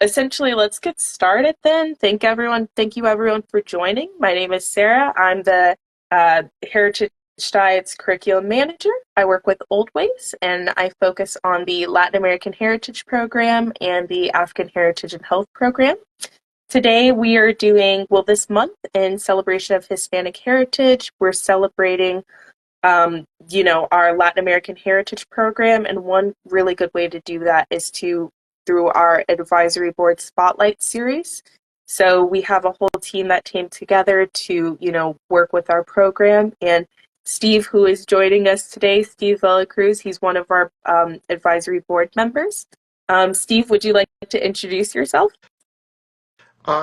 Essentially, let's get started then. Thank you everyone for joining. My name is Sarah. I'm the Heritage Diets Curriculum Manager. I work with Oldways and I focus on the Latin American Heritage Program and the African Heritage and Health Program. Today we are this month in celebration of Hispanic Heritage, we're celebrating our Latin American Heritage Program. And one really good way to do that is through our advisory board spotlight series. So we have a whole team that came together to, work with our program. And Steve, who is joining us today, Steve Valasquez, he's one of our advisory board members. Steve, would you like to introduce yourself?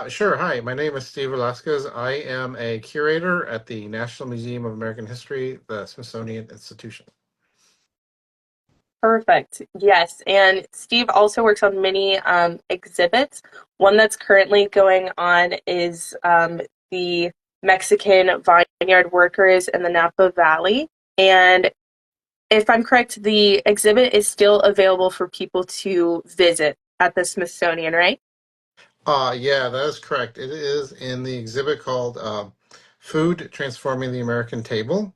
Sure. Hi, my name is Steve Valasquez. I am a curator at the National Museum of American History, the Smithsonian Institution. Perfect. Yes. And Steve also works on many exhibits. One that's currently going on is the Mexican vineyard workers in the Napa Valley. And if I'm correct, the exhibit is still available for people to visit at the Smithsonian, right? Yeah, that is correct. It is in the exhibit called Food Transforming the American Table.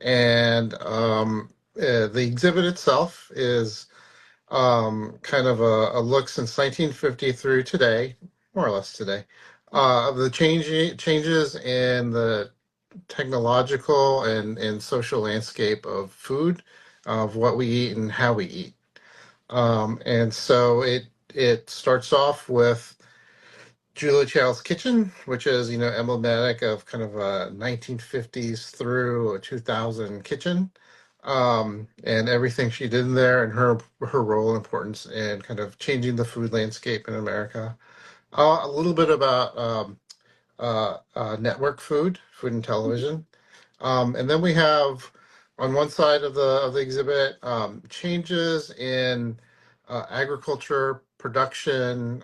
And the exhibit itself is kind of a look since 1950 through today, more or less today, of the changes in the technological and social landscape of food, of what we eat and how we eat. And so it starts off with Julia Child's kitchen, which is emblematic of kind of a 1950s through a 2000 kitchen, and everything she did in there and her role and importance in kind of changing the food landscape in America. A little bit about network food and television. And then we have on one side of the exhibit changes in agriculture, production,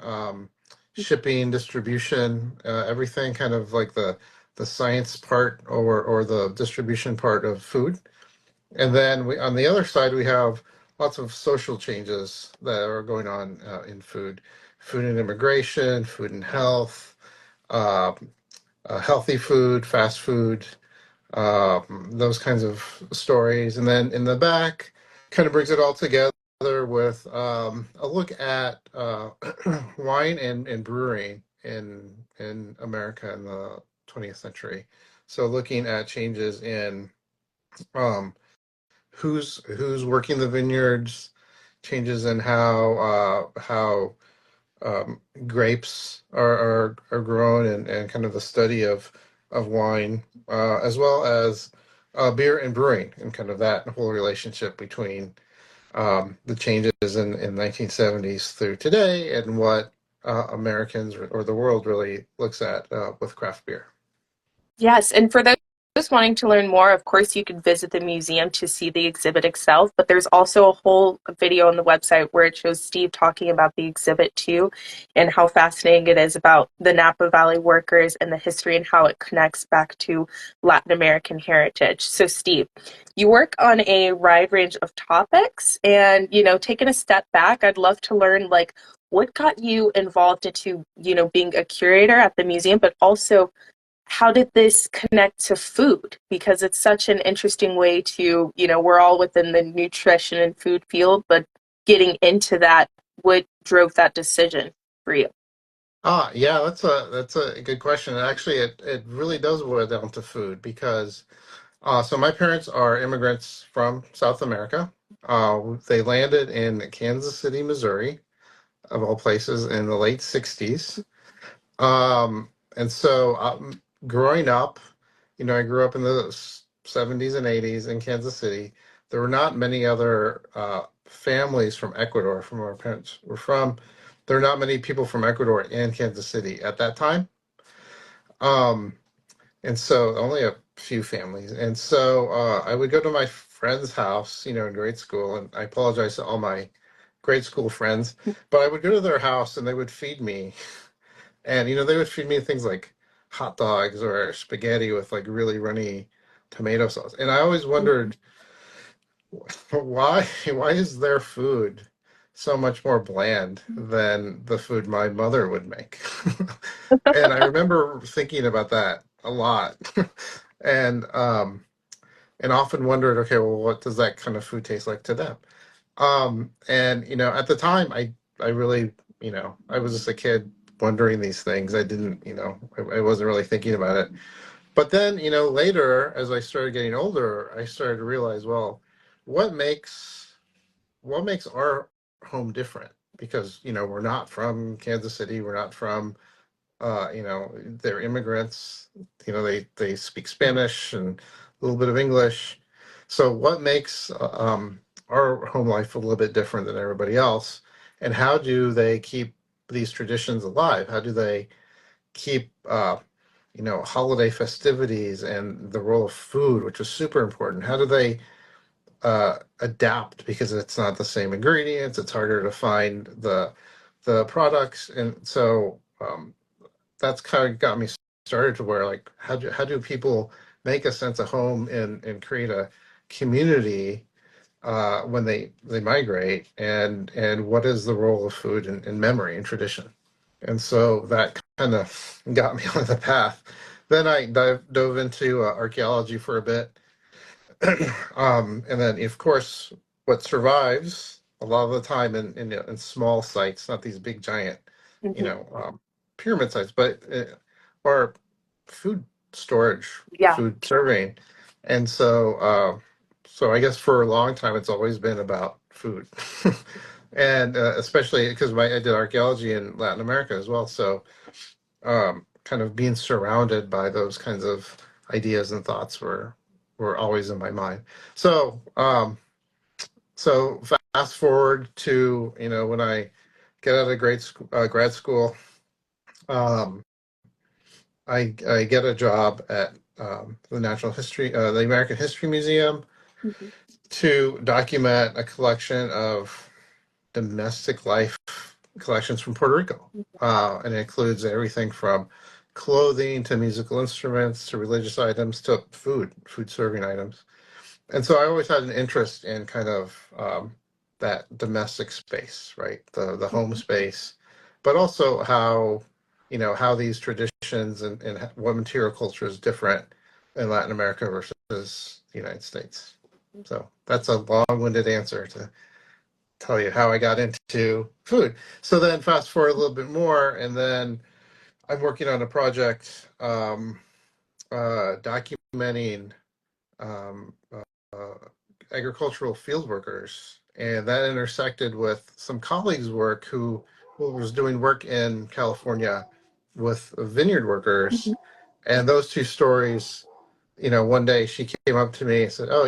shipping, distribution, everything kind of like the science part or the distribution part of food. And then on the other side we have lots of social changes that are going on in food and immigration, food and health, uh, healthy food, fast food, those kinds of stories. And then in the back, kind of brings it all together with a look at wine and brewing in America in the 20th century. So looking at changes in um, who's working the vineyards, changes in how grapes are grown and kind of the study of wine, as well as beer and brewing and kind of that whole relationship between the changes in 1970s through today and what Americans or the world really looks at with craft beer. Yes, and for those wanting to learn more, of course, you can visit the museum to see the exhibit itself, but there's also a whole video on the website where it shows Steve talking about the exhibit too, and how fascinating it is about the Napa Valley workers and the history and how it connects back to Latin American heritage. So, Steve, you work on a wide range of topics, and, taking a step back, I'd love to learn, like, what got you involved into, being a curator at the museum, but also how did this connect to food? Because it's such an interesting way to, we're all within the nutrition and food field, but getting into that, what drove that decision for you? Yeah, that's a good question. And actually, it really does boil down to food because so my parents are immigrants from South America. They landed in Kansas City, Missouri, of all places, in the late 60s. And so growing up, I grew up in the 70s and 80s in Kansas City. There were not many other families from Ecuador, from where our parents were from. There are not many people from Ecuador in Kansas City at that time. Um, and so only a few families. And so I would go to my friend's house, in grade school, and I apologize to all my grade school friends, but I would go to their house and they would feed me. And, they would feed me things like hot dogs or spaghetti with like really runny tomato sauce. And I always wondered why is their food so much more bland than the food my mother would make. And I remember thinking about that a lot. and and often wondered, okay, well, what does that kind of food taste like to them? And at the time, I really, I was just a kid wondering these things. I didn't, I wasn't really thinking about it. But then, later, as I started getting older, I started to realize, well, what makes what makes our home different? Because, we're not from Kansas City, we're not from they're immigrants. They speak Spanish and a little bit of English. So what makes our home life a little bit different than everybody else? And how do they keep these traditions alive? How do they keep holiday festivities and the role of food, which is super important? How do they adapt because it's not the same ingredients? It's harder to find the products, and so that's kind of got me started to where, like, how do people make a sense of home and create a community when they migrate, and what is the role of food in memory and tradition? And so that kind of got me on the path. Then I dove into archaeology for a bit. And then, of course, what survives a lot of the time in small sites, not these big giant, you Hmm. know, um, pyramid sites, but are food storage, Yeah. food surveying. And so I guess for a long time, it's always been about food. And especially because I did archaeology in Latin America as well. So kind of being surrounded by those kinds of ideas and thoughts were always in my mind. So so fast forward to when I get out of grad school, um, I get a job at the American History Museum Hmm. to document a collection of domestic life collections from Puerto Rico. And it includes everything from clothing to musical instruments to religious items to food serving items. And so I always had an interest in kind of that domestic space, right? The home space, but also how these traditions and what material culture is different in Latin America versus the United States. So that's a long-winded answer to tell you how I got into food. So then fast forward a little bit more, and then I'm working on a project documenting um, uh, agricultural field workers, and that intersected with some colleagues' work who was doing work in California with vineyard workers, Hmm. and those two stories. One day she came up to me and said, "Oh,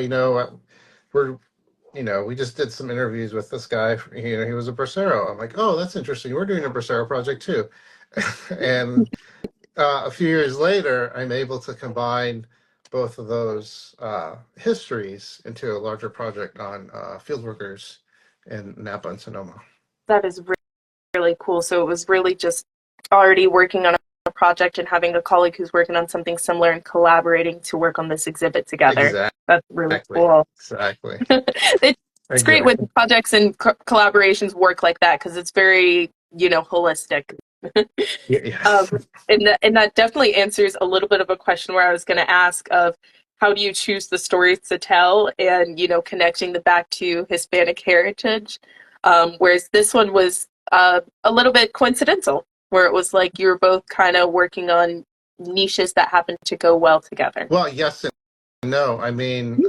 we're we just did some interviews with this guy. He was a bracero." I'm like, "Oh, that's interesting. We're doing a bracero project too." And a few years later, I'm able to combine both of those histories into a larger project on field workers in Napa and Sonoma. That is really cool. So it was really just already working on a project and having a colleague who's working on something similar and collaborating to work on this exhibit together. Exactly. That's really cool. Exactly. It's great when Exactly. projects and collaborations work like that because it's very, holistic. Um, Yes. and that definitely answers a little bit of a question where I was going to ask of how do you choose the stories to tell and, connecting the back to Hispanic heritage. Whereas this one was a little bit coincidental, where it was like you were both kind of working on niches that happened to go well together. Well, yes and no. I mean,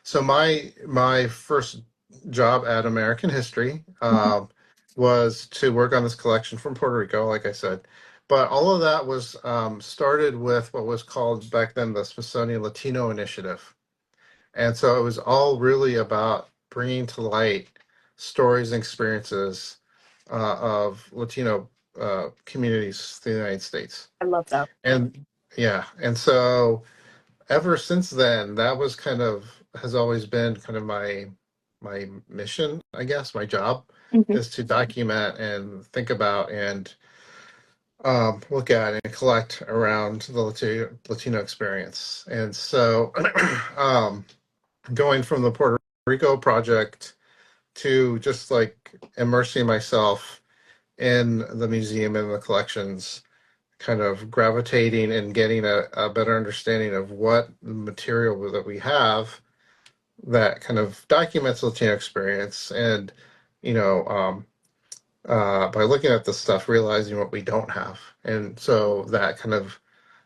so my first job at American History Mhm. was to work on this collection from Puerto Rico, like I said. But all of that was started with what was called back then the Smithsonian Latino Initiative. And so it was all really about bringing to light stories and experiences of Latino communities in the United States. I love that. And yeah, and so ever since then, that was kind of has always been kind of my mission, I guess. My job Hmm. is to document and think about and look at and collect around the Latino experience. And so, going from the Puerto Rico project to just like immersing myself in the museum and the collections, kind of gravitating and getting a better understanding of what material that we have that kind of documents Latino experience, and you know, by looking at the stuff, realizing what we don't have, and so that kind of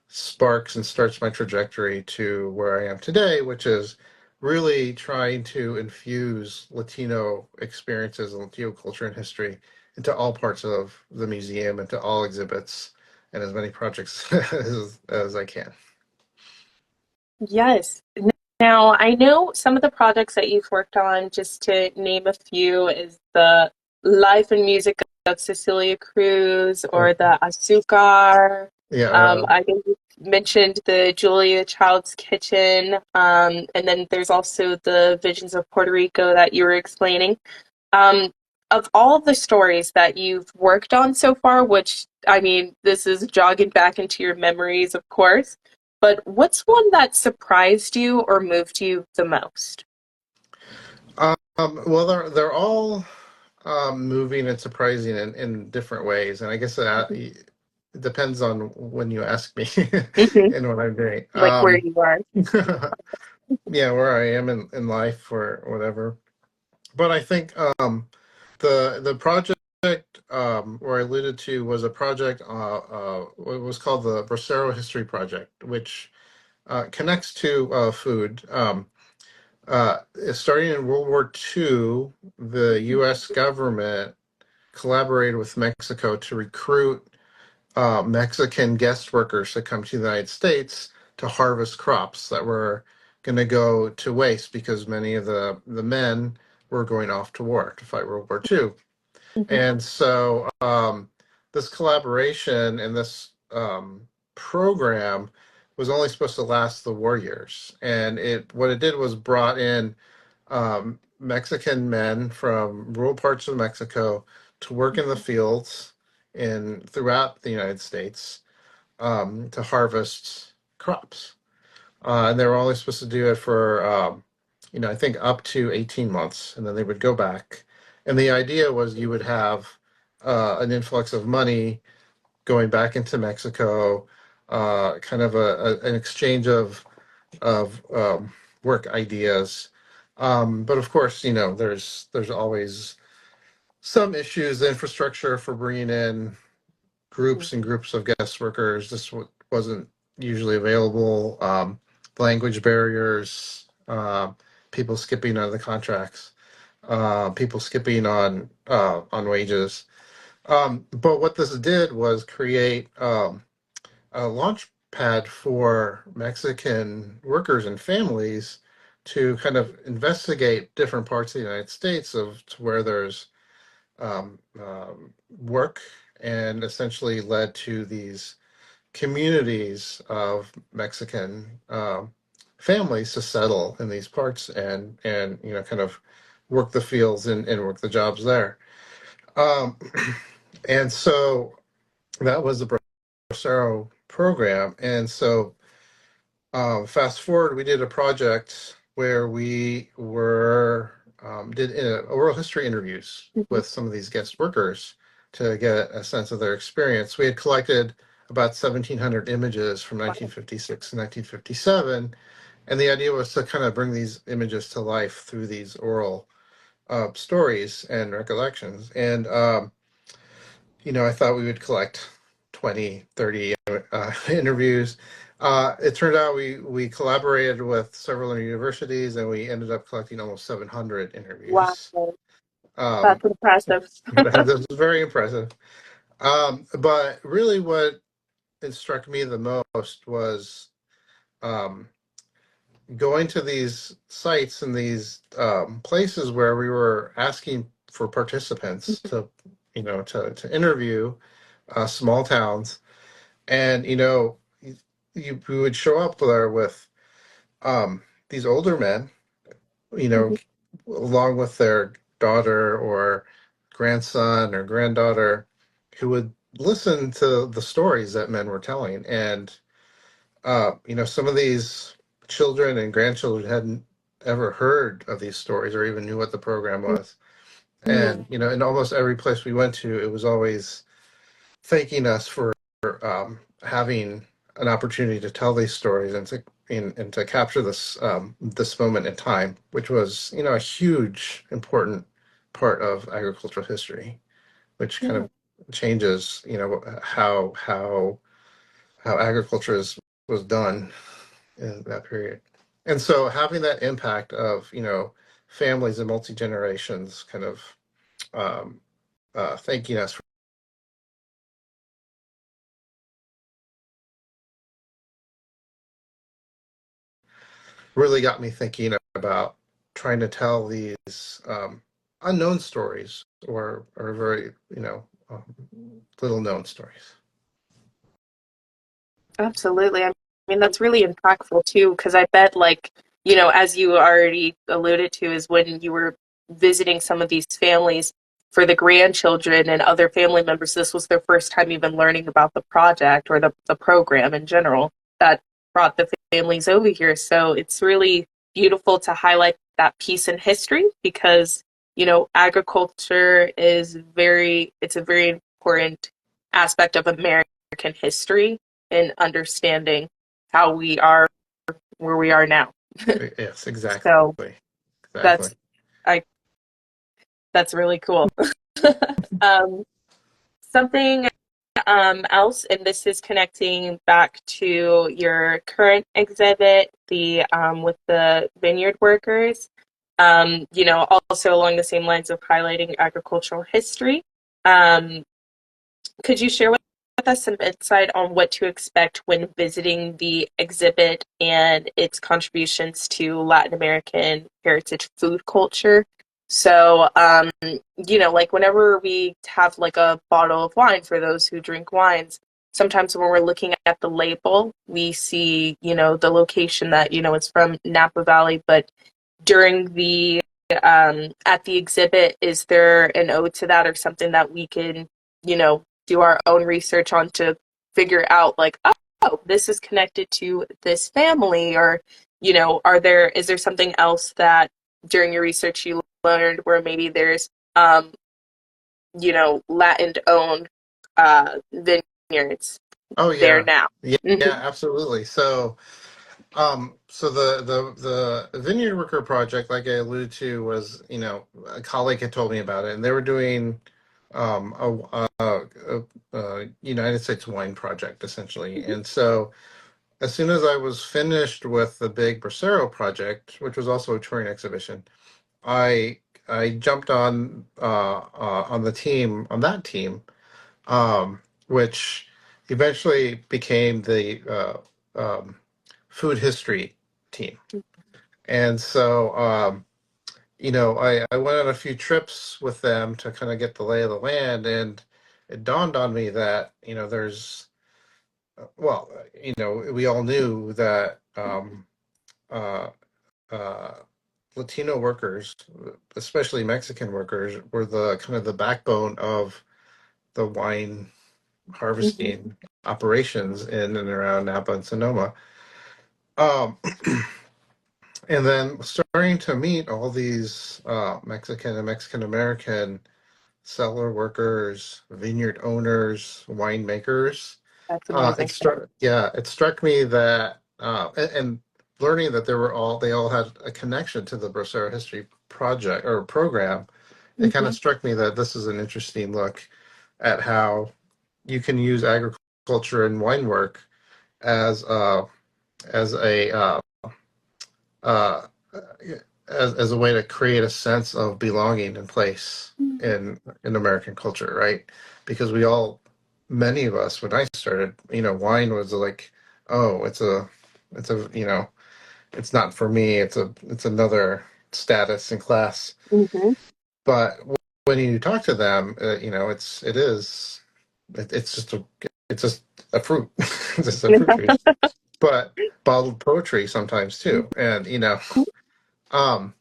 sparks and starts my trajectory to where I am today, which is really trying to infuse Latino experiences and Latino culture and history into all parts of the museum, into all exhibits, and as many projects as I can. Yes. Now, I know some of the projects that you've worked on, just to name a few, is the life and music of Cecilia Cruz Oh, or the Azucar. yeah, I think you mentioned the Julia Child's Kitchen, and then there's also the Visions of Puerto Rico that you were explaining. Um, of all the stories that you've worked on so far, which I mean, this is jogging back into your memories, of course, but what's one that surprised you or moved you the most? well, they're all moving and surprising in different ways, and I guess that it depends on when you ask me Hmm. and what I'm doing. Like where you are. Yeah, where I am in life or whatever. But I think the project where I alluded to was a project it was called the Bracero History Project, which connects to food. Starting in World War II, the U.S. government collaborated with Mexico to recruit Mexican guest workers to come to the United States to harvest crops that were going to go to waste because many of the men were going off to war to fight World War II. Mhm. And so this collaboration and this program was only supposed to last the war years. And it what it did was brought in Mexican men from rural parts of Mexico to work in the fields in throughout the United States to harvest crops. And they were only supposed to do it for, I think up to 18 months, and then they would go back. And the idea was you would have an influx of money going back into Mexico, kind of an exchange of work ideas. But of course, there's always some issues. The infrastructure for bringing in groups and groups of guest workers. This wasn't usually available. Language barriers, people skipping on the contracts, people skipping on wages. But what this did was create a launch pad for Mexican workers and families to kind of investigate different parts of the United States of to where there's work, and essentially led to these communities of Mexican families to settle in these parts and kind of work the fields and work the jobs there. Um, and so that was the Bracero program. And so fast forward, we did a project where we were did oral history interviews Mhm. with some of these guest workers to get a sense of their experience. We had collected about 1,700 images from Wow. 1956 to 1957, and the idea was to kind of bring these images to life through these oral stories and recollections. And I thought we would collect 20, 30 interviews. It turned out we collaborated with several universities, and we ended up collecting almost 700 Wow. interviews. Um, That's impressive. that was very impressive. But really, what it struck me the most was um, going to these sites and these places where we were asking for participants to interview small towns. And we would show up there with these older men, you know, Mhm. along with their daughter or grandson or granddaughter, who would listen to the stories that men were telling. And some of these children and grandchildren hadn't ever heard of these stories or even knew what the program was. Mm, And in almost every place we went to, it was always thanking us for having an opportunity to tell these stories and to capture this moment in time, which was a huge important part of agricultural history, which kind yeah, of changes how agriculture was done in that period. And so having that impact of families and multi generations kind of um, thanking us really got me thinking about trying to tell these unknown stories or very little known stories. absolutely. I mean, that's really impactful too, because I bet, like, as you already alluded to, is when you were visiting some of these families for the grandchildren and other family members, this was their first time even learning about the project or the program in general that brought the families over here. So it's really beautiful to highlight that piece in history because, agriculture it's a very important aspect of American history in understanding how we are where we are now. Yes, exactly, So exactly. that's I that's really cool. um, something else, and this is connecting back to your current exhibit, the with the vineyard workers. Also along the same lines of highlighting agricultural history. Um, Could you share with us some insight on what to expect when visiting the exhibit and its contributions to Latin American heritage food culture? So, like whenever we have like a bottle of wine for those who drink wines, sometimes when we're looking at the label, we see, the location that, it's from Napa Valley, but during the at the exhibit, is there an ode to that or something that we can, do our own research on to figure out like, oh, this is connected to this family, or, is there something else that during your research you learned where maybe there's Latin owned vineyards Oh there yeah, now? yeah, Hmm. yeah, absolutely. So the Vineyard Worker project, like I alluded to, was a colleague had told me about it, and they were doing a United States wine project essentially. And so as soon as I was finished with the big Bracero project, which was also a touring exhibition, I I jumped on the team on that team, which eventually became the food history team. And so, I went on a few trips with them to kind of get the lay of the land, and it dawned on me that, well, we all knew that uh, uh, Latino workers, especially Mexican workers, were the kind of the backbone of the wine Hmm. harvesting operations in and around Napa and Sonoma. Um, and then starting to meet all these Mexican and Mexican American cellar workers, vineyard owners, winemakers. That's amazing. It struck me that and learning that they all had a connection to the Bracero History project or program. It kind of Hmm. struck me that this is an interesting look at how you can use agriculture and wine work as a uh, as a way to create a sense of belonging and place in American culture, right? Because many of us, when I started, wine was like, oh, it's it's not for me. It's another status and class. Hmm. But when you talk to them, it's it's just a fruit, it's just a fruit tree. But bottled poetry sometimes too, and um,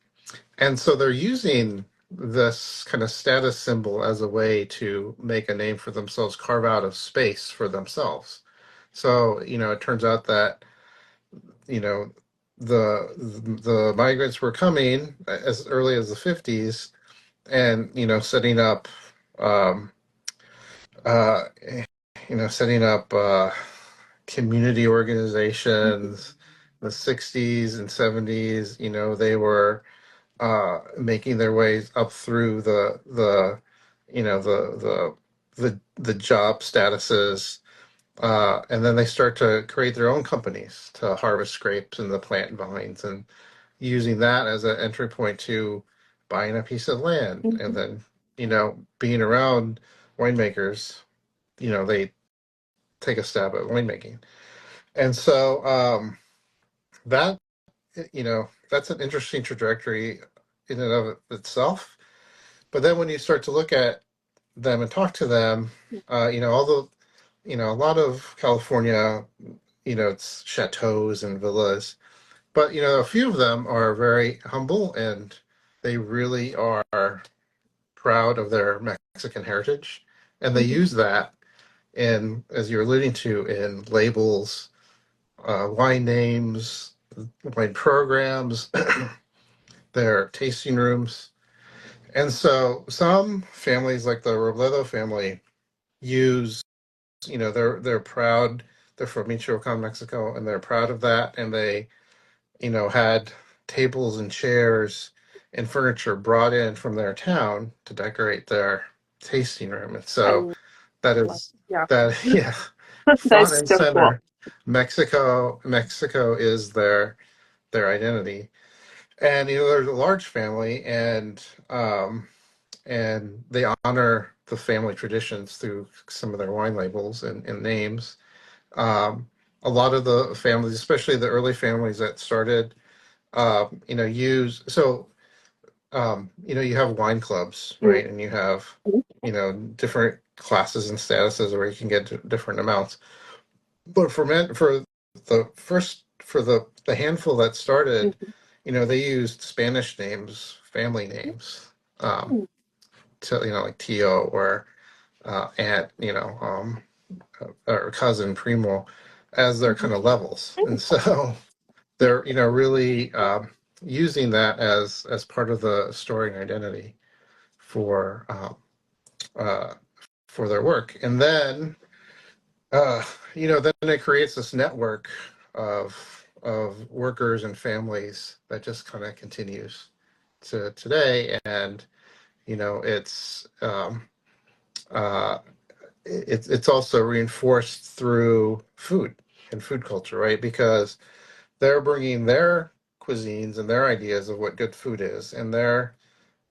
and so they're using this kind of status symbol as a way to make a name for themselves, carve out of space for themselves. So, it turns out that, you know, the migrants were coming as early as the 50s, and setting up um, uh, setting up community Mhm. organizations. The 60s and 70s, they were making their ways up through the you know the job statuses, and then they start to create their own companies to harvest grapes and the plant vines, and using that as an entry point to buying a piece of land, and Mhm. then being around winemakers, they take a stab at winemaking. And so that that's an interesting trajectory in and of itself. But then when you start to look at them and talk to them, although a lot of California, it's chateaus and villas, but a few of them are very humble, and they really are proud of their Mexican heritage, and they Mhm. use that in, as you're alluding to, in labels, wine names, wine programs, their tasting rooms. And so some families, like the Robledo family, use, they're proud. They're from Michoacan, Mexico, and they're proud of that. And they, had tables and chairs and furniture brought in from their town to decorate their tasting room. And I so that love, is yeah. that, yeah, front That's and so cool. center. Mexico is their identity. And there's a large family, and they honor the family traditions through some of their wine labels and names. A lot of the families, especially the early families that started, use so you have wine clubs, right? And you have different classes and statuses where you can get different amounts. But for the handful that started, Mhm. they used Spanish names, family names, um, to like Tio or aunt, or cousin, primo, as their Mhm. kind of levels, and so they're really using that as part of the story and identity for uh, for their work, and then then it creates this network of workers and families that just kind of continues to today, and it's uh, it's also reinforced through food and food culture, right? Because they're bringing their cuisines and their ideas of what good food is, and they're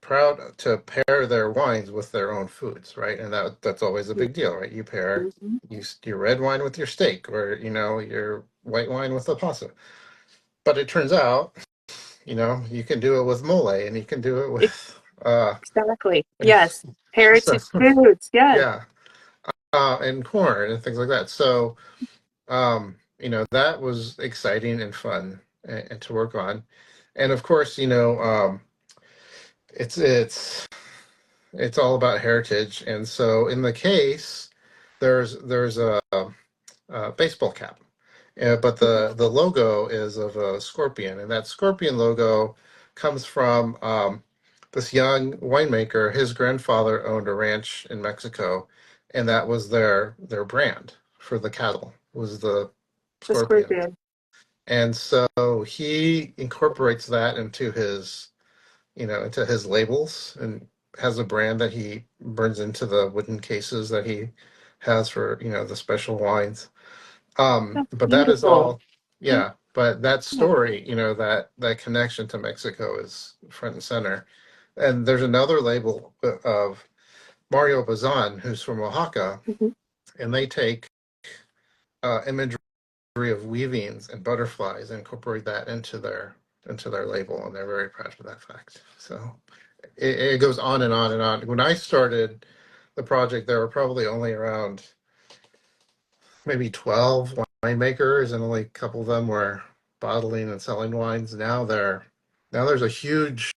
proud to pair their wines with their own foods, right? And that's always a big deal, right? You pair Mhm. your red wine with your steak, or your white wine with the pasta. But it turns out, you can do it with mole, and you can do it with Exactly. and Yes. so, Heritage foods. Yes. yeah, and corn and things like that. So that was exciting and fun, and to work on. And of course, it's it's it's all about heritage. And so in the case, there's a baseball cap, but Mhm. the logo is of a scorpion, and that scorpion logo comes from this young winemaker. His grandfather owned a ranch in Mexico, and that was their brand for the cattle, was the The scorpion. scorpion. And so he incorporates that into his labels, and has a brand that he burns into the wooden cases that he has for, the special wines. That's But that is beautiful. all, yeah. But that Yeah. story, that connection to Mexico is front and center. And there's another label of Mario Bazan, who's from Oaxaca, Mhm. and they take imagery of weavings and butterflies and incorporate that into their label, and they're very proud of that fact. So it goes on and on and on. When I started the project, there were probably only around maybe 12 winemakers, and only a couple of them were bottling and selling wines. Now there's a huge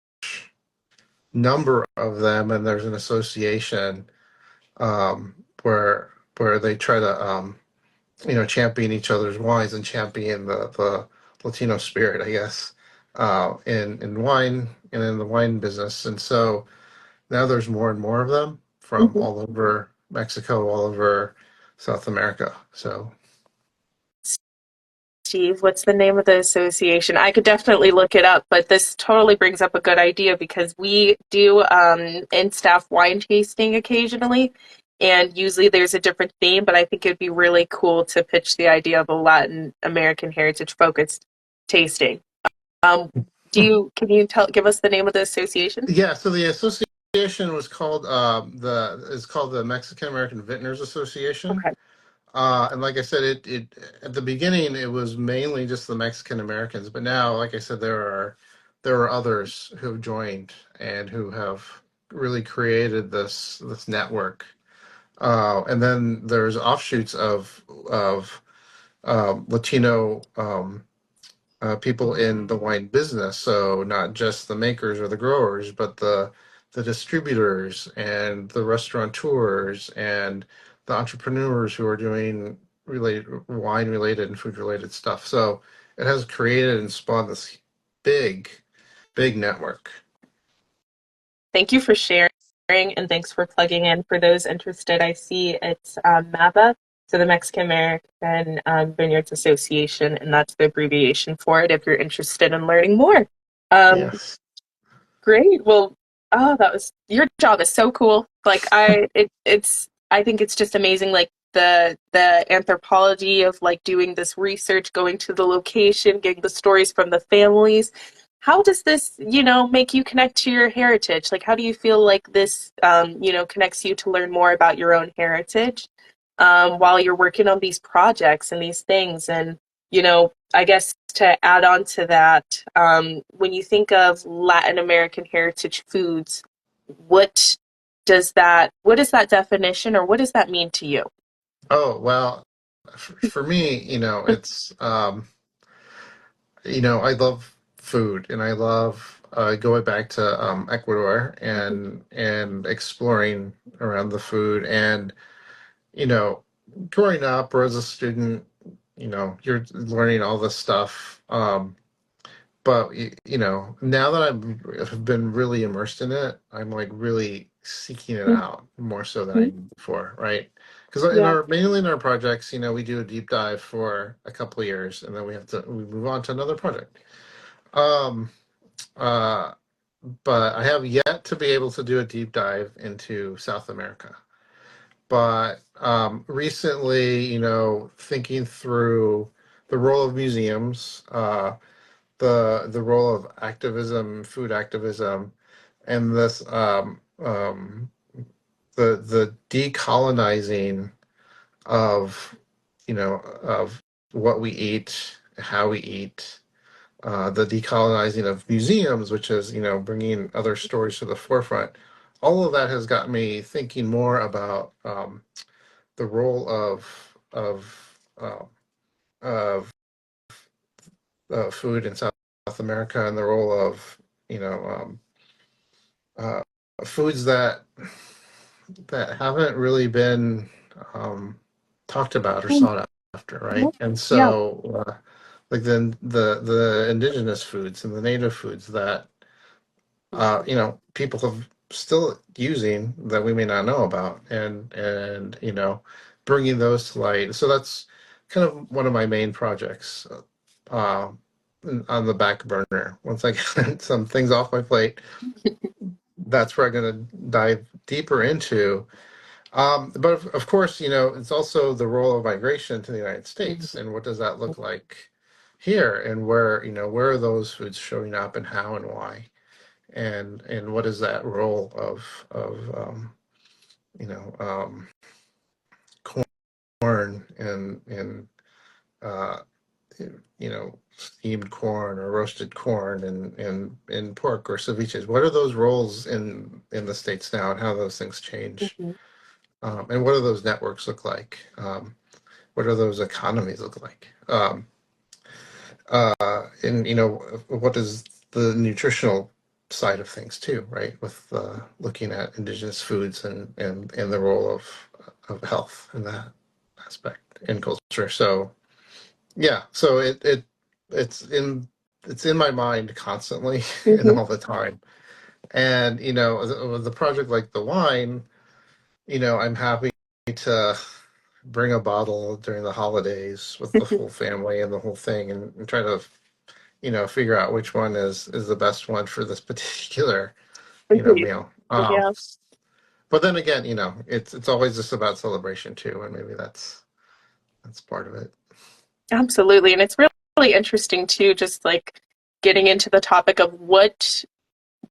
number of them, and there's an association, where they try to champion each other's wines and champion the Latino spirit, I guess, in wine and in the wine business. And so now there's more and more of them from Mhm. all over Mexico, all over South America. So Steve, what's the name of the association? I could definitely look it up, but this totally brings up a good idea because we do in-staff wine tasting occasionally, and usually there's a different theme, but I think it'd be really cool to pitch the idea of a Latin American heritage focused tasting. Um, can you give us the name of the association? yeah, so the association was called the Mexican American Vintners Association. Okay. And like I said, it at the beginning it was mainly just the Mexican Americans, but now, like I said, there are others who have joined and who have really created this network. And then there's offshoots of Latino people in the wine business. So not just the makers or the growers, but the distributors and the restaurateurs and the entrepreneurs who are doing related wine related and food related stuff. So it has created and spawned this big, big network. Thank you for sharing and thanks for plugging in. For those interested, I see it's MAVA, so the Mexican American Vineyards Association, and that's the abbreviation for it if you're interested in learning more. Um, Yes. Great. Well, oh, that was your job is so cool. Like it's I think it's just amazing. Like the anthropology of like doing this research, going to the location, getting the stories from the families. How does this, make you connect to your heritage? Like, how do you feel like this, connects you to learn more about your own heritage, while you're working on these projects and these things? And I guess to add on to that, when you think of Latin American heritage foods, what what is that definition or what does that mean to you? Oh, well, for me, it's I love food and I love going back to Ecuador and exploring around the food and you know growing up or as a student, you're learning all this stuff. But now that I've been really immersed in it, I'm like really seeking it out more so than I Mhm. did before, right? Because Yeah. mainly in our projects, we do a deep dive for a couple of years and then we move on to another project. Um, uh, but I have yet to be able to do a deep dive into South America. But recently, thinking through the role of museums, the role of activism, food activism, and this the decolonizing of of what we eat, how we eat, the decolonizing of museums, which is bringing other stories to the forefront. All of that has got me thinking more about the role of food in South America and the role of you know uh, foods that haven't really been um, talked about or sought after, right? And Yeah. so, like the indigenous foods and the native foods that people have still using that we may not know about, and bringing those to light. So that's kind of one of my main projects uh, on the back burner. Once I get some things off my plate, that's where I'm going to dive deeper into. But of course, it's also the role of migration to the United States, and what does that look like here, and where are those foods showing up, and how and why, and what is that role of you know um, corn and uh, steamed corn or roasted corn and pork or ceviches. What are those roles in the states now, and how those things change? Mhm. And what do those networks look like? What do those economies look like? And what does the nutritional side of things too, right? With looking at indigenous foods and the role of health in that aspect in culture. So yeah, so it's in it's in my mind constantly and Mhm. all the time. And with the project like the wine, I'm happy to bring a bottle during the holidays with the full family and the whole thing, and try to figure out which one is the best one for this particular Agreed. meal. Yeah, But then again, it's always just about celebration too, and maybe that's part of it. absolutely. And it's really interesting too, just like getting into the topic of what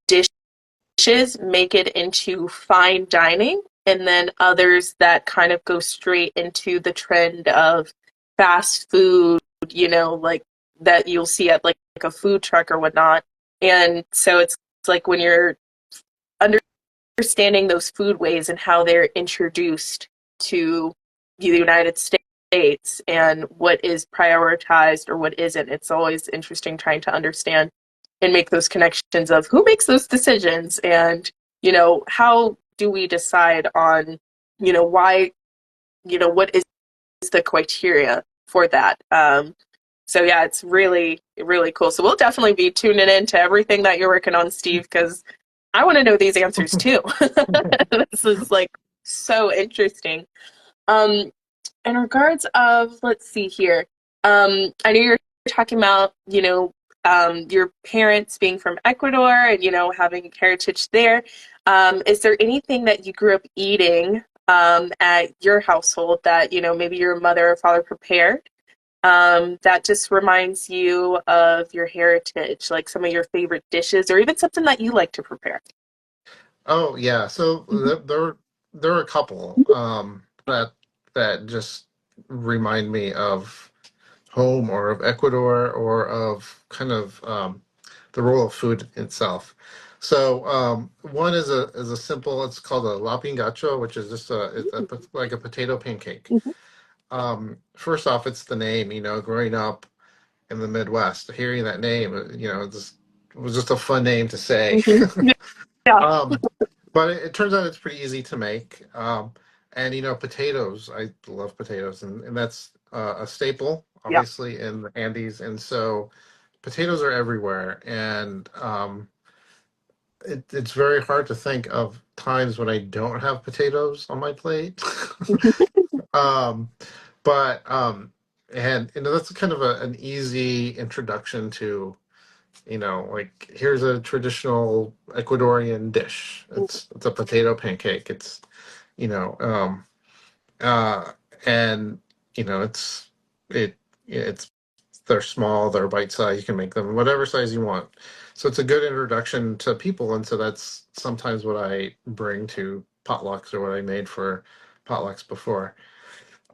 dishes make it into fine dining, and then others that kind of go straight into the trend of fast food, like that you'll see at like a food truck or whatnot. And so it's like when you're understanding those foodways and how they're introduced to the United States and what is prioritized or what isn't. It's always interesting trying to understand and make those connections of who makes those decisions, and how do we decide on why, what is the criteria for that. So yeah, it's really really cool. So we'll definitely be tuning in to everything that you're working on, Steve, because I want to know these answers too. This is like so interesting. Um, in regards of, let's see here. I know you're talking about, your parents being from Ecuador and, having heritage there. Is there anything that you grew up eating at your household that, maybe your mother or father prepared that just reminds you of your heritage, like some of your favorite dishes or even something that you like to prepare? Oh yeah, so Mhm. there are a couple that just remind me of home or of Ecuador or of kind of the role of food itself. So one is a simple. It's called a lapingacho, which is just like a potato pancake. Mhm. First off, it's the name. Growing up in the Midwest, hearing that name, it was just a fun name to say. Mhm. Yeah. um, but it turns out it's pretty easy to make. And potatoes. I love potatoes, and that's a staple, Yeah. obviously, in the Andes. And so potatoes are everywhere, and it's very hard to think of times when I don't have potatoes on my plate. um, but and that's kind of an easy introduction to like here's a traditional Ecuadorian dish. It's a potato pancake. It's you know um, uh, and it it's they're small, they're bite size. You can make them whatever size you want. So it's a good introduction to people, and so that's sometimes what I bring to potlucks or what I made for potlucks before.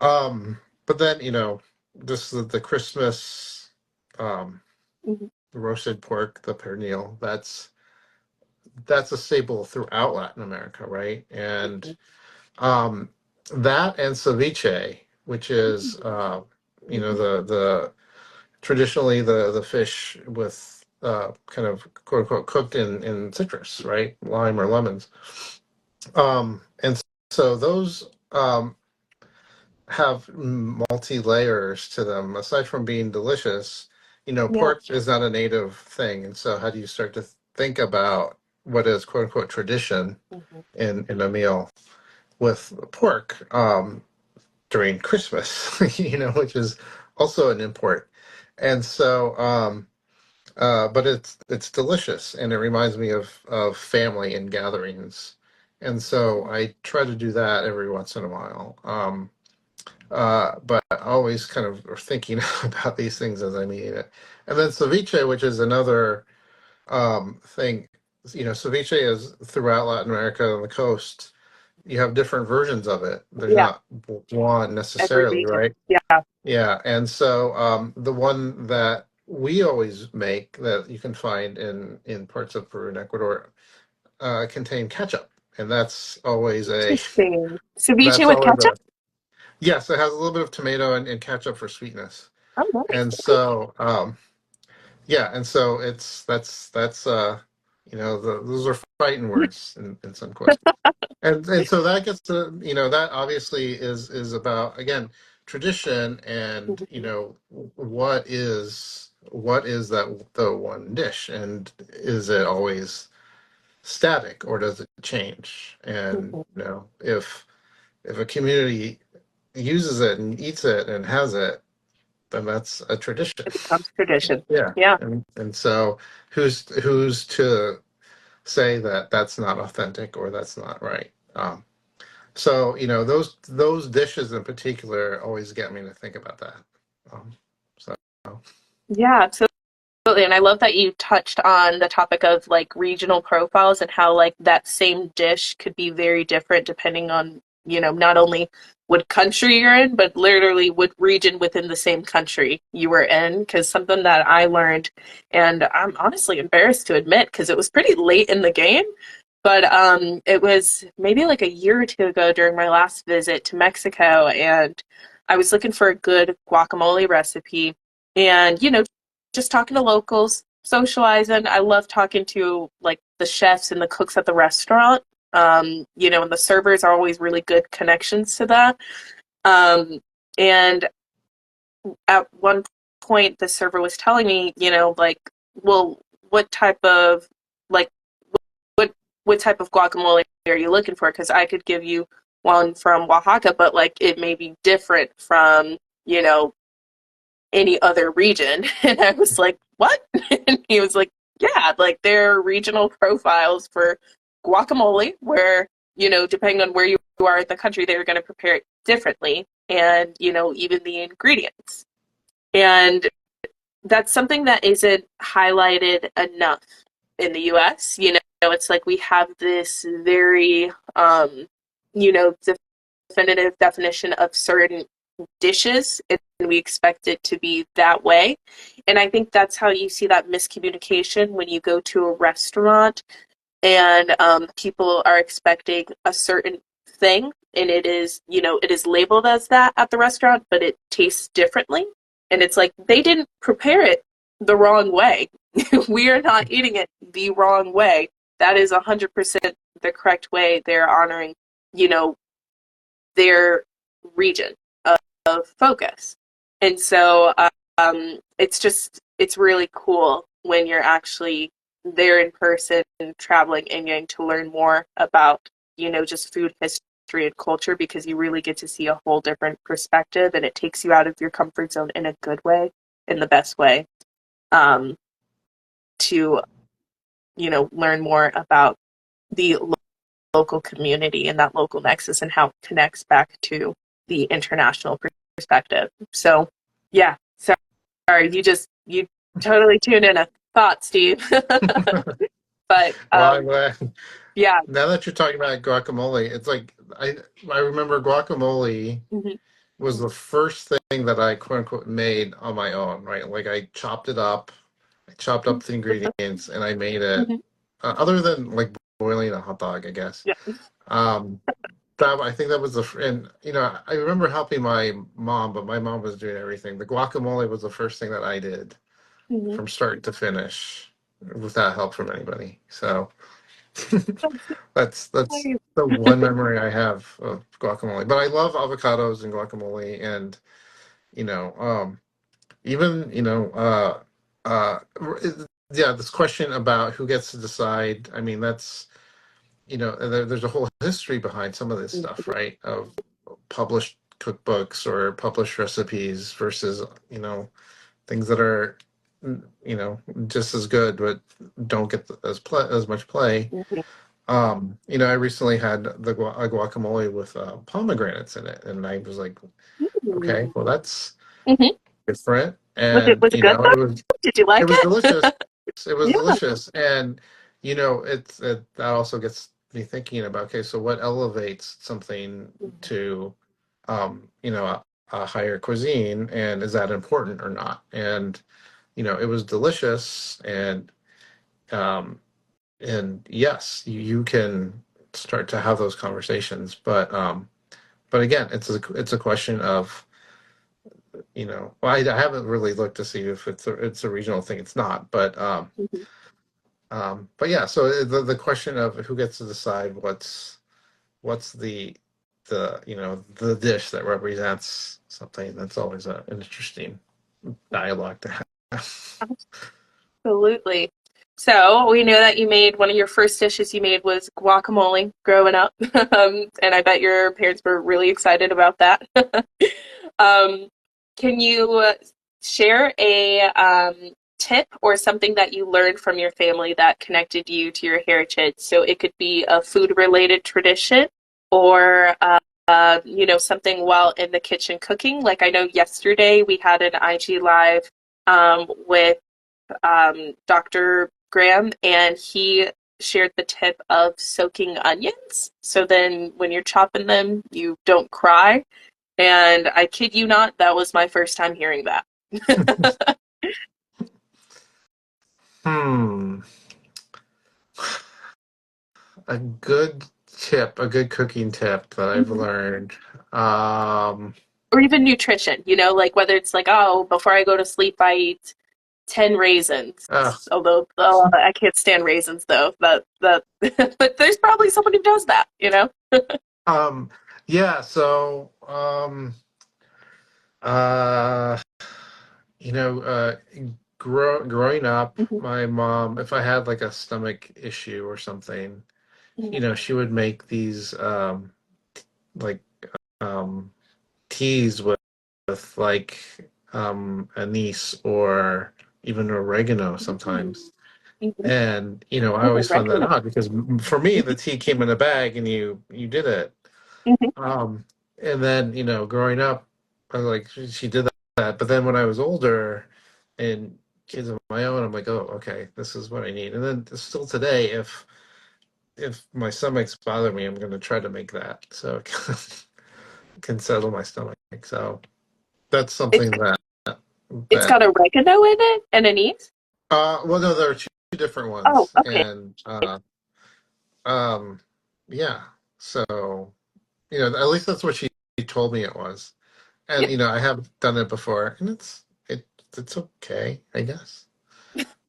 Um, but then just the Christmas um, Mhm. roasted pork, the pernil. That's a staple throughout Latin America, right? And um, that and ceviche, which is the traditionally the fish with kind of quote unquote cooked in citrus, right? Lime or lemons. And so those have multi layers to them. Aside from being delicious, Yeah. pork is not a native thing. And so how do you start to think about what is quote unquote tradition Mhm. in a meal with pork during Christmas, which is also an import. And so but it's delicious, and it reminds me of family and gatherings, and so I try to do that every once in a while. But always kind of thinking about these things as I'm eating it. And then ceviche, which is another thing. Ceviche is throughout Latin America on the coast. You have different versions of it. There's Yeah. not one Every necessarily, region. right? Yeah. Yeah, and so the one that we always make that you can find in parts of Peru and Ecuador contain ketchup, and that's always a Interesting. Ceviche that's with always ketchup? a yes. It has a little bit of tomato and ketchup for sweetness, Oh, nice. and Okay. so yeah, and so that's those are fighting words in some questions. And so that gets to that obviously is about again tradition and Mhm. what is that the one dish and is it always static or does it change? And Mhm. if a community uses it and eats it and has it, then that's a tradition. It becomes tradition. Yeah, Yeah. and so who's to say that that's not authentic or that's not right? So those dishes in particular always get me to think about that. So Yeah, absolutely. And I love that you touched on the topic of like regional profiles and how like that same dish could be very different depending on, not only what country you're in, but literally what region within the same country you were in. Because something that I learned, and I'm honestly embarrassed to admit, because it was pretty late in the game, but it was maybe like a year or two ago during my last visit to Mexico, and I was looking for a good guacamole recipe. And, just talking to locals, socializing. I love talking to like the chefs and the cooks at the restaurant. And the servers are always really good connections to that. Um, and at one point, the server was telling me, like, well, what type of like what what type of guacamole are you looking for? Because I could give you one from Oaxaca, but like it may be different from you know any other region. And I was like, what? And he was like, yeah, like there are regional profiles for guacamole where, depending on where you are in the country, they're going to prepare it differently. And, even the ingredients. And that's something that isn't highlighted enough in the US. It's like we have this very, you know, definitive definition of certain dishes and we expect it to be that way. And I think that's how you see that miscommunication when you go to a restaurant and people are expecting a certain thing and it is labeled as that at the restaurant, but it tastes differently. And it's like they didn't prepare it the wrong way. We are not eating it the wrong way. That is 100% the correct way. They're honoring, you know, their region of focus. And so it's really cool when you're actually there in person, traveling and getting to learn more about, just food history and culture because you really get to see a whole different perspective and it takes you out of your comfort zone in a good way, in the best way, um, to, learn more about the local community and that local nexus and how it connects back to the international perspective. So, yeah, sorry, you totally tuned in a thought, Steve. But well, I'm glad. yeah. Now that you're talking about guacamole, it's like I remember guacamole Mhm, was the first thing that I quote unquote made on my own, right? Like I chopped up the ingredients, and I made it. mhm, Other than like boiling a hot dog, I guess. yeah. Um, that I think that was and I remember helping my mom, but my mom was doing everything. The guacamole was the first thing that I did Mhm. from start to finish without help from anybody. So that's Nice. the one memory I have of guacamole. But I love avocados and guacamole, and you know, even yeah, this question about who gets to decide. I mean, that's there's a whole history behind some of this stuff, right? Of published cookbooks or published recipes versus things that are just as good but don't get as much play. Mhm. I recently had a guacamole with pomegranates in it, and I was like, okay, Mhm. well that's Mhm. different, Was it and was it good though? Did you it like was it? delicious. It was Yeah. delicious, and that also gets me thinking about, okay, so what elevates something Mhm. to a higher cuisine, and is that important or not? And it was delicious, um, and yes, you can start to have those conversations, but again, it's a question of well, I haven't really looked to see if it's a regional thing. It's not, Mhm. but yeah. So the question of who gets to decide what's the dish that represents something, that's always an interesting dialogue to have. Absolutely. So we know that you made one of your first dishes you made was guacamole growing up, and I bet your parents were really excited about that. Um, can you share a tip or something that you learned from your family that connected you to your heritage? So it could be a food-related tradition or something while in the kitchen cooking. Like I know yesterday we had an IG Live with Dr. Graham, and he shared the tip of soaking onions. So then when you're chopping them, you don't cry. And I kid you not, that was my first time hearing that. Hmm. A good tip, a good cooking tip that I've Mhm. learned. Um, Or even nutrition, like whether it's like, oh, before I go to sleep, I eat 10 raisins. uh, Although, oh, I can't stand raisins though. But there's probably someone who does that. um, yeah. Uh, you know, uh, growing up, Mhm. my mom, if I had like a stomach issue or something, she would make these like um teas with like anise or even oregano Mhm. sometimes. Mhm. And I Oh, always found that oregano. odd because for me the tea came in a bag and you did it. Mhm. Um, and then growing up, I was like she did that. But then when I was older and kids of my own, I'm like, oh, okay, this is what I need. And then still today, if my stomach's bother me, I'm going to try to make that so it can settle my stomach. So that's It's something it's that got oregano in it and anise. well, no, there are two different Oh, ones, okay. and um, yeah. So at least that's what she told me it was. And Yeah. I have done it before, and it's okay, I guess.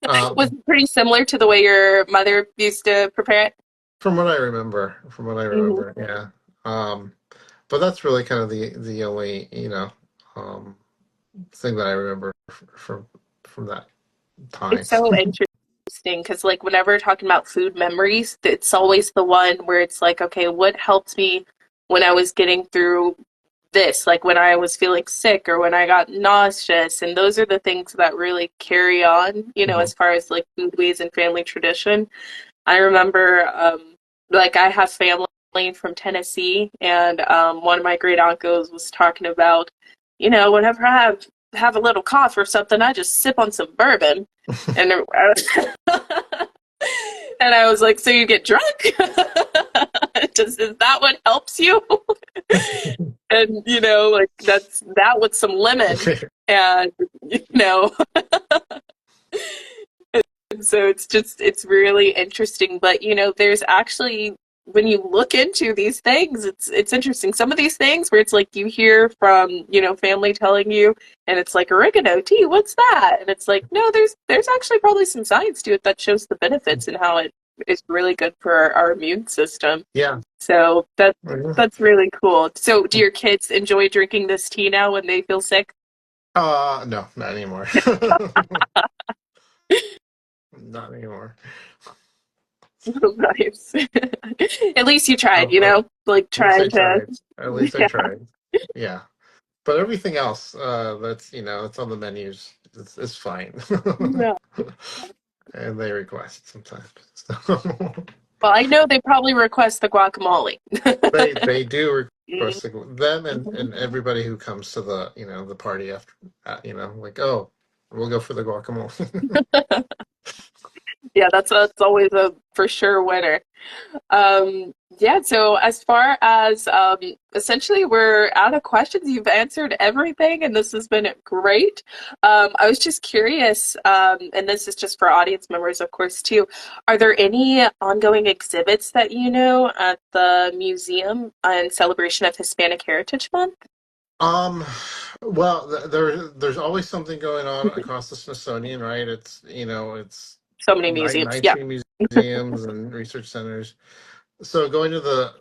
Was Um, it pretty similar to the way your mother used to prepare it? from what I Hmm. remember, yeah. Um, but that's really kind of the only thing that I remember from that time. It's so interesting because, like, whenever talking about food memories, it's always the one where it's like, okay, what helped me when I was getting through this, like when I was feeling sick or when I got nauseous, and those are the things that really carry on, Mhm. as far as like foodways and family tradition. I remember, like, I have family from Tennessee, and one of my great uncles was talking about, whenever I have a little cough or something, I just sip on some bourbon, and and I was like, so you get drunk? Is that what helps you? And like that's that with some lemon, and you know so it's really interesting, but there's actually, when you look into these things, it's interesting. Some of these things where it's like you hear from, family telling you, and it's like oregano tea, what's that? And it's like, no, there's actually probably some science to it that shows the benefits and how it is really good for our immune system. Yeah. So that's really cool. So do your kids enjoy drinking this tea now when they feel sick? No, not anymore. Not anymore. Nice. At least you tried, At like least I trying to. tried. At least I tried. Yeah. But everything else, that's it's on the menus. It's fine. Yeah. And they request sometimes. So Well, I know they probably request the guacamole. they do Mhm. request them and everybody who comes to the party after, like, oh, we'll go for the guacamole. Yeah, that's always a for sure winner. Yeah, so as far as essentially we're out of questions, you've answered everything, and this has been great. I was just curious, and this is just for audience members, of course, too. Are there any ongoing exhibits that you know at the museum in celebration of Hispanic Heritage Month? Um, well, there's always something going on Mhm. across the Smithsonian, right? It's So many museums. Yeah. 19 museums and research centers. So going to the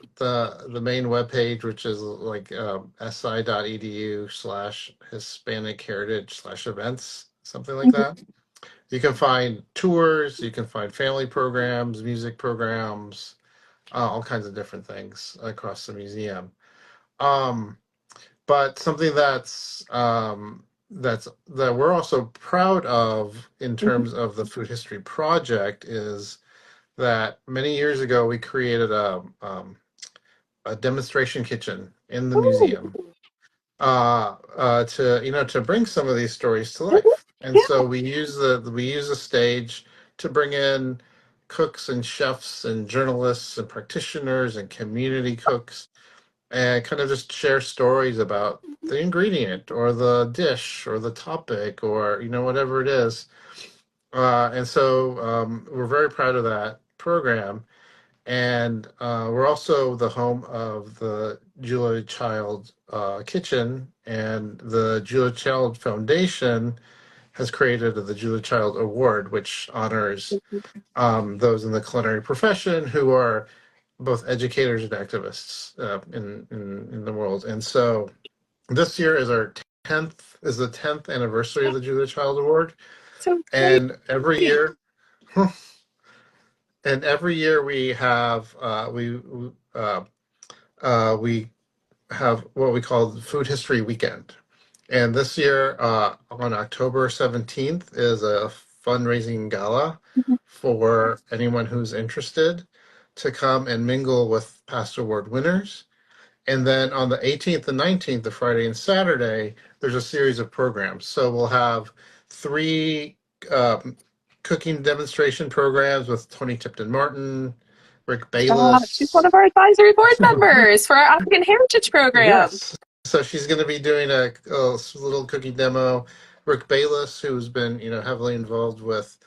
main webpage, which is like si.edu/Hispanic Heritage/events, something like Mhm. that. You can find tours, you can find family programs, music programs, all kinds of different things across the museum. Um, but something that we're also proud of in Mhm. terms of the food history project is that many years ago we created a demonstration kitchen in the Ooh. museum to to bring some of these stories to Mhm. life. And Yeah. so we use the stage to bring in cooks and chefs and journalists and practitioners and community cooks and kind of just share stories about the ingredient or the dish or the topic or whatever it is. And so we're very proud of that program. And we're also the home of the Julia Child Kitchen, and the Julia Child Foundation has created the Julia Child Award, which honors those in the culinary profession who are both educators and activists in the world. And so this year is our 10th anniversary of the Julia Child Award, So and every exciting. year. And every year we have we have what we call the Food History Weekend. And this year, on October 17th, is a fundraising gala Mhm. for anyone who's interested to come and mingle with past award winners. And then on the 18th and 19th, the Friday and Saturday, there's a series of programs. So we'll have three cooking demonstration programs with Tony Tipton Martin, Rick She's one Bayless. of our advisory board members for our African Heritage Program. Yes. So she's going to be doing a little cookie demo. Rick Bayless, who's been, heavily involved with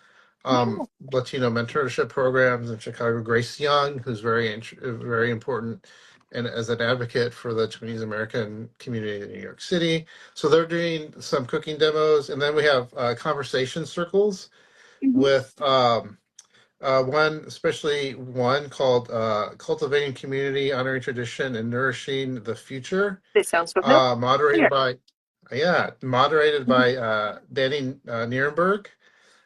Yeah. Latino mentorship programs in Chicago. Grace Young, who's very important and as an advocate for the Chinese American community in New York City. So they're doing some cooking demos, and then we have conversation circles Mhm. with especially one called "Cultivating Community, Honoring Tradition, and Nourishing the Future." This sounds familiar. Moderated by, yeah, moderated Mhm. by Danny Nierenberg,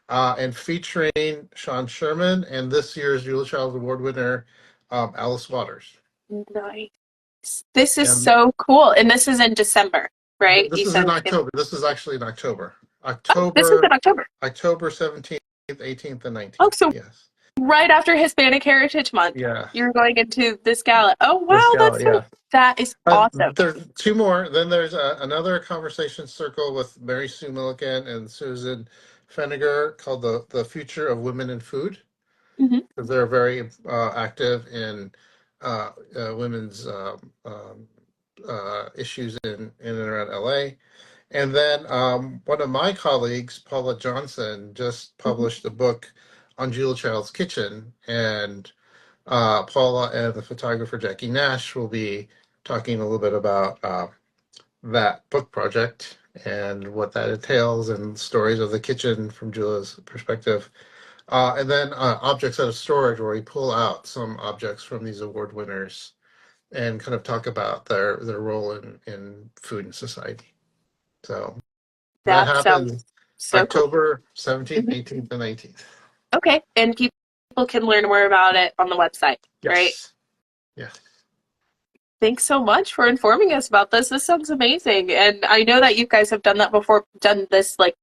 and featuring Sean Sherman and this year's Julia Child Award winner, Alice Waters. Nice. This is And so cool. And this is in December, right? You this is said in October. This is actually in October. this is in October. October 17th, 18th, and Oh, 19th. so Yes. right after Hispanic Heritage Month, Yeah. you're going into this gala. Oh, This wow, gala, yeah. that is awesome. There's two more. Then there's another conversation circle with Mary Sue Milliken and Susan Feniger called the Future of Women in Food, Hmm. because they're very active in women's issues in and around LA. And then one of my colleagues, Paula Johnson, just Hmm. published a book on Jewel Child's Kitchen, and Paula and the photographer Jackie Nash will be talking a little bit about that book project and what that entails and stories of the kitchen from Julia's perspective. And then objects out of storage, where we pull out some objects from these award winners and kind of talk about their role in food and society. So that That sounds happens so cool. October 17th, Hmm. 18th, and 19th. Okay. And people can learn more about it on the website, right? Yes. Yes. Thanks so much for informing us about this. This sounds amazing. And I know that you guys have done that before, done this, like,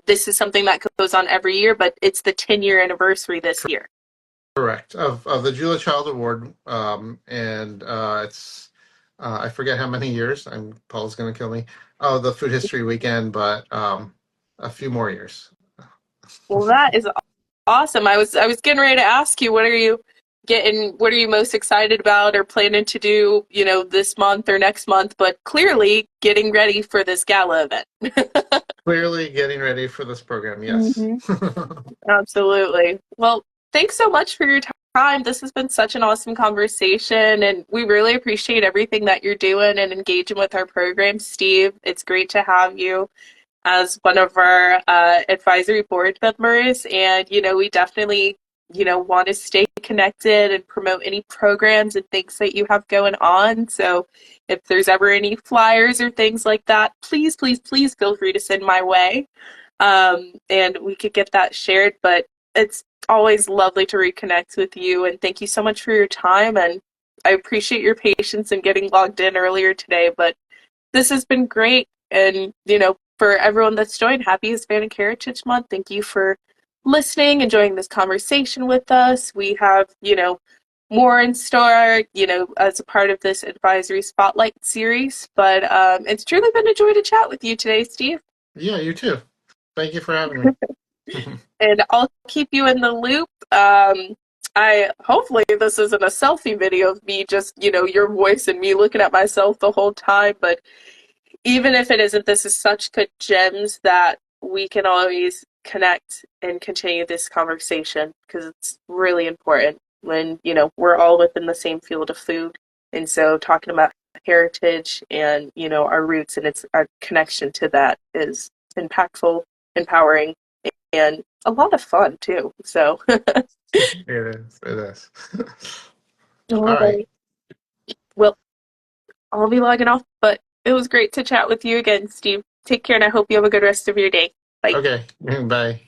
this is something that goes on every year, but it's the 10-year anniversary this year. Correct. Of the Julia Child Award, and it's I forget how many years. Paul's going to kill me. Oh, the Food History Weekend, but a few more years. Well, that is awesome. I was getting ready to ask you, what are you most excited about or planning to do, this month or next month, but clearly getting ready for this gala event. Clearly getting ready for this program. Yes. Hmm. Absolutely. Well, thanks so much for your time. This has been such an awesome conversation, and we really appreciate everything that you're doing and engaging with our program, Steve. It's great to have you as one of our advisory board members. And, we definitely, want to stay connected and promote any programs and things that you have going on. So if there's ever any flyers or things like that, please, please, please feel free to send my way. and we could get that shared. But it's always lovely to reconnect with you, and thank you so much for your time. And I appreciate your patience in getting logged in earlier today, but this has been great. And, for everyone that's joined, happy Hispanic Heritage Month. Thank you for listening, enjoying this conversation with us. We have, more in store, as a part of this advisory spotlight series. But it's truly been a joy to chat with you today, Steve. Yeah, you too. Thank you for having me. And I'll keep you in the loop. I hopefully this isn't a selfie video of me just, your voice and me looking at myself the whole time, but even if it isn't, this is such good gems that we can always connect and continue this conversation because it's really important when, we're all within the same field of food. And so talking about heritage and, our roots and its our connection to that is impactful, empowering, and a lot of fun too. So, It is. It is. All all right. right. Well, I'll be logging off, but it was great to chat with you again, Steve. Take care, and I hope you have a good rest of your day. Bye. Okay. Bye.